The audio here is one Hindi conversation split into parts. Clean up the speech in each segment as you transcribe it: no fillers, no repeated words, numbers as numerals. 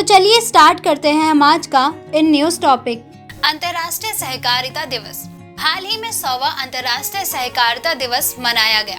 चलिए स्टार्ट करते हैं हम आज का इन न्यूज टॉपिक। अंतर्राष्ट्रीय सहकारिता दिवस। हाल ही में 100वां अंतर्राष्ट्रीय सहकारिता दिवस मनाया गया।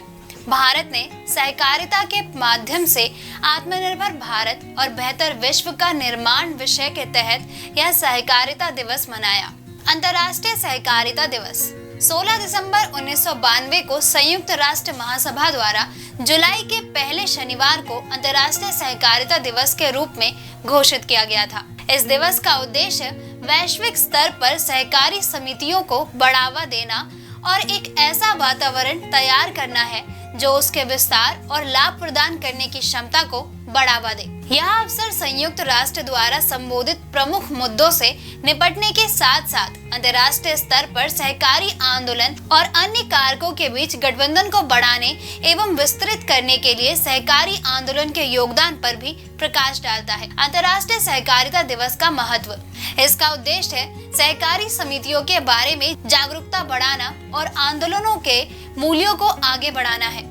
भारत ने सहकारिता के माध्यम से आत्मनिर्भर भारत और बेहतर विश्व का निर्माण विषय के तहत यह सहकारिता दिवस मनाया। अंतर्राष्ट्रीय सहकारिता दिवस 16 दिसंबर 1992 को संयुक्त राष्ट्र महासभा द्वारा जुलाई के पहले शनिवार को अंतर्राष्ट्रीय सहकारिता दिवस के रूप में घोषित किया गया था। इस दिवस का उद्देश्य वैश्विक स्तर पर सहकारी समितियों को बढ़ावा देना और एक ऐसा वातावरण तैयार करना है जो उसके विस्तार और लाभ प्रदान करने की क्षमता को बढ़ावा दे। यह अवसर संयुक्त राष्ट्र द्वारा संबोधित प्रमुख मुद्दों से निपटने के साथ साथ अंतर्राष्ट्रीय स्तर पर सहकारी आंदोलन और अन्य कारकों के बीच गठबंधन को बढ़ाने एवं विस्तृत करने के लिए सहकारी आंदोलन के योगदान पर भी प्रकाश डालता है। अंतर्राष्ट्रीय सहकारिता दिवस का महत्व। इसका उद्देश्य है सहकारी समितियों के बारे में जागरूकता बढ़ाना और आंदोलनों के मूल्यों को आगे बढ़ाना है।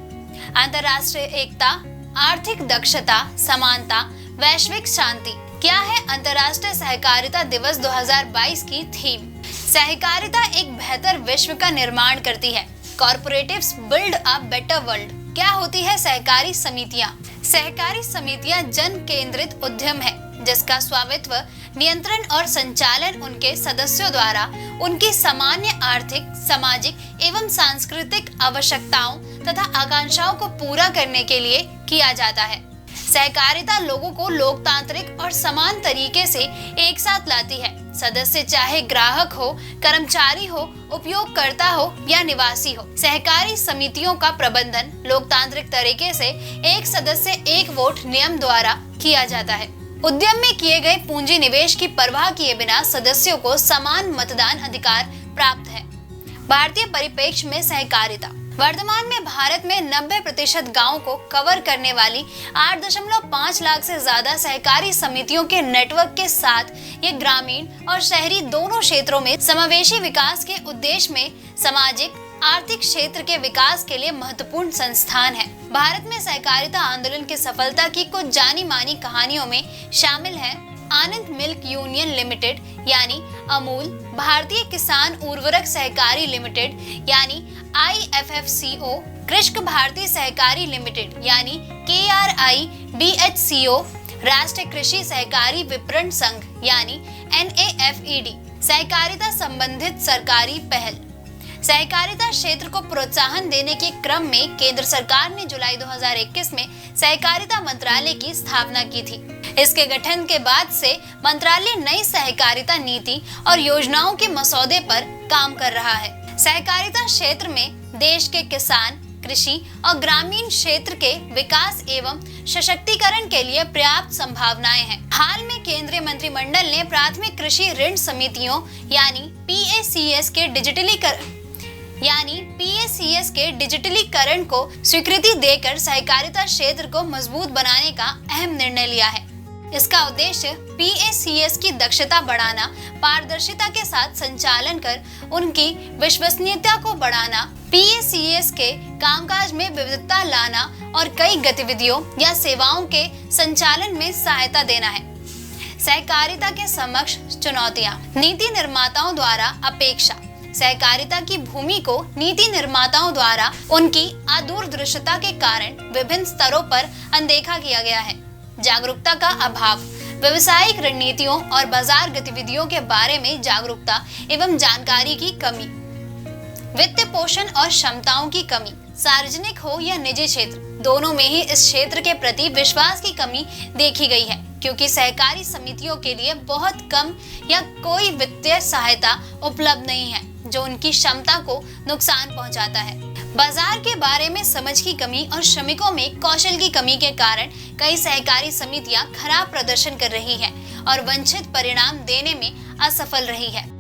अंतर्राष्ट्रीय एकता, आर्थिक दक्षता, समानता, वैश्विक शांति। क्या है अंतर्राष्ट्रीय सहकारिता दिवस 2022 की थीम? सहकारिता एक बेहतर विश्व का निर्माण करती है। कॉर्पोरेटिव्स बिल्ड अ बेटर वर्ल्ड। क्या होती है सहकारी समितियां? सहकारी समितियां जन केंद्रित उद्यम है जिसका स्वामित्व, नियंत्रण और संचालन उनके सदस्यों द्वारा उनकी सामान्य आर्थिक, सामाजिक एवं सांस्कृतिक आवश्यकताओं तथा आकांक्षाओं को पूरा करने के लिए किया जाता है। सहकारिता लोगों को लोकतांत्रिक और समान तरीके से एक साथ लाती है। सदस्य चाहे ग्राहक हो, कर्मचारी हो, उपयोगकर्ता हो या निवासी हो। सहकारी समितियों का प्रबंधन लोकतांत्रिक तरीके से एक सदस्य एक वोट नियम द्वारा किया जाता है। उद्यम में किए गए पूंजी निवेश की परवाह किए बिना सदस्यों को समान मतदान अधिकार प्राप्त है। भारतीय परिप्रेक्ष्य में सहकारिता। वर्तमान में भारत में 90% गांवों को कवर करने वाली 8.5 लाख से ज्यादा सहकारी समितियों के नेटवर्क के साथ ये ग्रामीण और शहरी दोनों क्षेत्रों में समावेशी विकास के उद्देश्य में सामाजिक आर्थिक क्षेत्र के विकास के लिए महत्वपूर्ण संस्थान है। भारत में सहकारिता आंदोलन की सफलता की कुछ जानी मानी कहानियों में शामिल है आनंद मिल्क यूनियन लिमिटेड यानी अमूल, भारतीय किसान उर्वरक सहकारी लिमिटेड यानी IFFCO, कृषक भारतीय सहकारी लिमिटेड यानी KRIDHCO, राष्ट्रीय कृषि सहकारी विपणन संघ यानी NAFED। सहकारिता संबंधित सरकारी पहल। सहकारिता क्षेत्र को प्रोत्साहन देने के क्रम में केंद्र सरकार ने जुलाई 2021 में सहकारिता मंत्रालय की स्थापना की थी। इसके गठन के बाद से मंत्रालय नई सहकारिता नीति और योजनाओं के मसौदे पर काम कर रहा है। सहकारिता क्षेत्र में देश के किसान, कृषि और ग्रामीण क्षेत्र के विकास एवं सशक्तिकरण के लिए पर्याप्त संभावनाएं हैं। हाल में केंद्रीय मंत्रिमंडल ने प्राथमिक कृषि ऋण समितियों यानी PACS के डिजिटलीकरण को स्वीकृति देकर सहकारिता क्षेत्र को मजबूत बनाने का अहम निर्णय लिया है। इसका उद्देश्य PACS की दक्षता बढ़ाना, पारदर्शिता के साथ संचालन कर उनकी विश्वसनीयता को बढ़ाना, PACS के कामकाज में विविधता लाना और कई गतिविधियों या सेवाओं के संचालन में सहायता देना है। सहकारिता के समक्ष चुनौतियां। नीति निर्माताओं द्वारा अपेक्षा। सहकारिता की भूमि को नीति निर्माताओं द्वारा उनकी अदूरदृष्टता के कारण विभिन्न स्तरों पर अनदेखा किया गया है। जागरूकता का अभाव। व्यवसायिक रणनीतियों और बाजार गतिविधियों के बारे में जागरूकता एवं जानकारी की कमी। वित्त पोषण और क्षमताओं की कमी। सार्वजनिक हो या निजी क्षेत्र, दोनों में ही इस क्षेत्र के प्रति विश्वास की कमी देखी गई है क्योंकि सहकारी समितियों के लिए बहुत कम या कोई वित्तीय सहायता उपलब्ध नहीं है जो उनकी क्षमता को नुकसान पहुंचाता है। बाजार के बारे में समझ की कमी और श्रमिकों में कौशल की कमी के कारण कई सहकारी समितियां खराब प्रदर्शन कर रही हैं और वांछित परिणाम देने में असफल रही है।